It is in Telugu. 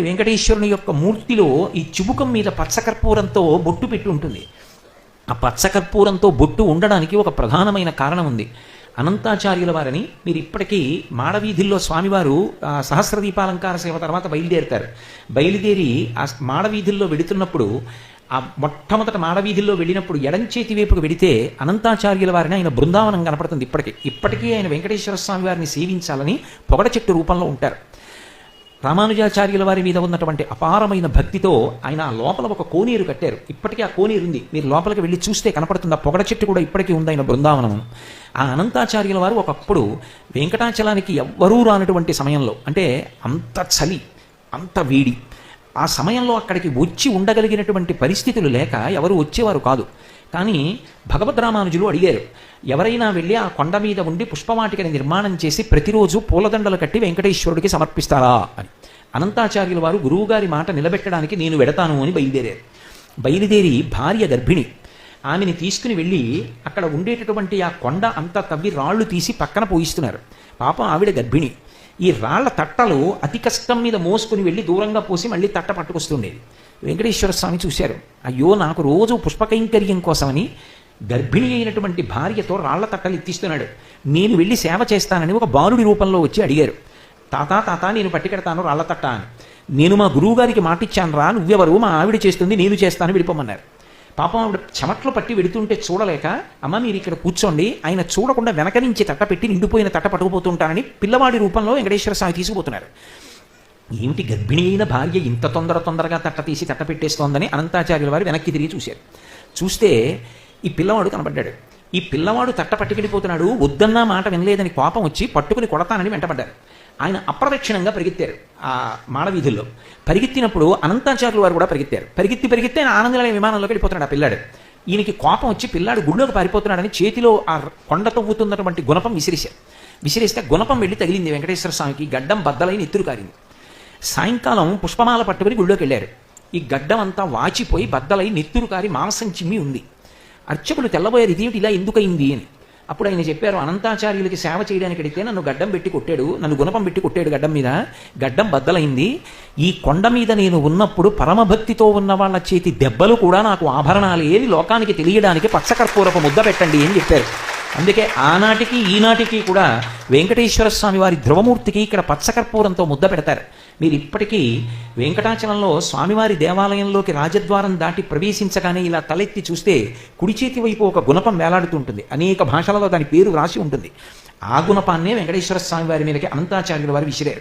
వెంకటేశ్వరుని యొక్క మూర్తిలో ఈ చిబుకం మీద పచ్చకర్పూరంతో బొట్టు పెట్టి ఉంటుంది. ఆ పచ్చకర్పూరంతో బొట్టు ఉండడానికి ఒక ప్రధానమైన కారణం ఉంది. అనంతాచార్యుల వారిని మీరు ఇప్పటికీ మాడవీధుల్లో స్వామివారు సహస్రదీపాలంకార సేవ తర్వాత బయలుదేరుతారు. బయలుదేరి ఆ మాడవీధుల్లో వెడుతున్నప్పుడు ఆ మొట్టమొదట మాడవీధుల్లో వెళ్ళినప్పుడు ఎడంచేతి వైపుకు వెడితే అనంతాచార్యుల వారిని ఆయన బృందావనం కనపడుతుంది. ఇప్పటికీ ఆయన వెంకటేశ్వర స్వామి వారిని సేవించాలని పొగడ చెట్టు రూపంలో ఉంటారు. రామానుజాచార్యుల వారి మీద ఉన్నటువంటి అపారమైన భక్తితో ఆయన లోపల ఒక కోనేరు కట్టారు. ఇప్పటికీ ఆ కోనేరు ఉంది. మీరు లోపలికి వెళ్ళి చూస్తే కనపడుతుంది. ఆ పొగడ చెట్టు కూడా ఇప్పటికీ ఉంది ఆయన బృందావనం. ఆ అనంతాచార్యుల వారు ఒకప్పుడు వెంకటాచలానికి ఎవ్వరూ రానటువంటి సమయంలో, అంటే అంత చలి, అంత వేడి, ఆ సమయంలో అక్కడికి వచ్చి ఉండగలిగినటువంటి పరిస్థితులు లేక ఎవరు వచ్చేవారు కాదు. కానీ భగవద్రామానుజులు అడిగారు, ఎవరైనా వెళ్ళి ఆ కొండ మీద ఉండి పుష్పవాటికని నిర్మాణం చేసి ప్రతిరోజు పూలదండలు కట్టి వెంకటేశ్వరుడికి సమర్పిస్తారా అని. అనంతాచార్యుల వారు గురువుగారి మాట నిలబెట్టడానికి నేను వెడతాను అని బయలుదేరారు. బయలుదేరి భార్య గర్భిణి, ఆమెని తీసుకుని వెళ్ళి అక్కడ ఉండేటటువంటి ఆ కొండ అంతా తవ్వి రాళ్లు తీసి పక్కన పోయిస్తున్నారు. పాపం ఆవిడ గర్భిణి. ఈ రాళ్ల తట్టలు అతి కష్టం మీద మోసుకుని వెళ్ళి దూరంగా పోసి మళ్ళీ తట్ట పట్టుకొస్తుండేది. వెంకటేశ్వర స్వామి చూశారు, అయ్యో నాకు రోజు పుష్పకైంకర్యం కోసమని గర్భిణి అయినటువంటి భార్యతో రాళ్ల తట్టలు ఎత్తిస్తున్నాడు, నేను వెళ్ళి సేవ చేస్తానని ఒక బాలుడి రూపంలో వచ్చి అడిగారు. తాత నేను పట్టుకెడతాను రాళ్ల తట్ట అని. నేను మా గురువుగారికి మాటిచ్చాను రా, నువ్వెవరు, మా ఆవిడ చేస్తుంది, నేను చేస్తాను, వెళ్ళిపోమన్నారు. పాపం ఆవిడ చెమట్లు పట్టి వెడుతుంటే చూడలేక, అమ్మ మీరు ఇక్కడ కూర్చోండి, ఆయన చూడకుండా వెనక నుంచి తట్ట పెట్టి నిండిపోయిన తట్ట పట్టుకుపోతుంటానని పిల్లవాడి రూపంలో వెంకటేశ్వర స్వామి తీసుకుపోతున్నారు. ఏమిటి గర్భిణి అయిన భార్య ఇంత తొందరగా తట్ట తీసి తట్ట పెట్టేస్తోందని అనంతాచార్యుల వారు వెనక్కి తిరిగి చూశారు. చూస్తే ఈ పిల్లవాడు కనబడ్డాడు. ఈ పిల్లవాడు తట్ట పట్టుకెళ్ళిపోతున్నాడు, వద్దన్నా మాట వినలేదని కోపం వచ్చి పట్టుకుని కొడతానని వెంటబడ్డారు. ఆయన అప్రదక్షిణంగా పరిగెత్తారు. ఆ మాడవీధుల్లో పరిగెత్తినప్పుడు అనంతాచార్యుల వారు కూడా పరిగెత్తి ఆయన ఆనందనిలయ విమానంలోకి వెళ్ళిపోతున్నాడు ఆ పిల్లాడు. ఈయనకి కోపం వచ్చి పిల్లాడు గుడిలోకి పారిపోతున్నాడని చేతిలో ఆ కొండ తవ్వుతున్నటువంటి గుణపం విసిరేస్తే గుణపం వెళ్ళి తగిలింది వెంకటేశ్వర స్వామికి. గడ్డం బద్దలై నెత్తురు కారింది. సాయంకాలం పుష్పమాల పట్టుకుని గుడిలోకి వెళ్ళారు. ఈ గడ్డం అంతా వాచిపోయి బద్దలై నెత్తురు కారి మాంసం చిమ్మి ఉంది. అర్చకులు తెల్లబోయారు, ఇదేమిటి ఇలా ఎందుకయింది అని. అప్పుడు ఆయన చెప్పారు, అనంతాచార్యులకి సేవ చేయడానికి అడిగితే నన్ను గడ్డం పెట్టి కొట్టాడు, నన్ను గుణపం పెట్టి కొట్టాడు గడ్డం మీద, గడ్డం బద్దలైంది. ఈ కొండ మీద నేను ఉన్నప్పుడు పరమభక్తితో ఉన్న వాళ్ళ చేతి దెబ్బలు కూడా నాకు ఆభరణాలు ఏది లోకానికి తెలియడానికి పచ్చకర్పూరపు ముద్ద పెట్టండి అని చెప్పారు. అందుకే ఆనాటికి ఈనాటికి కూడా వెంకటేశ్వర స్వామి వారి ధ్రువమూర్తికి ఇక్కడ పచ్చకర్పూరంతో ముద్ద పెడతారు. మీరు ఇప్పటికీ వెంకటాచలంలో స్వామివారి దేవాలయంలోకి రాజద్వారం దాటి ప్రవేశించగానే ఇలా తలెత్తి చూస్తే కుడి చేతి వైపు ఒక గుణపం వేలాడుతుంటుంది. అనేక భాషలలో దాని పేరు రాసి ఉంటుంది. ఆ గుణపాన్నే వెంకటేశ్వర స్వామి వారి మీదకి అనంతాచార్యుల వారు విసిరారు.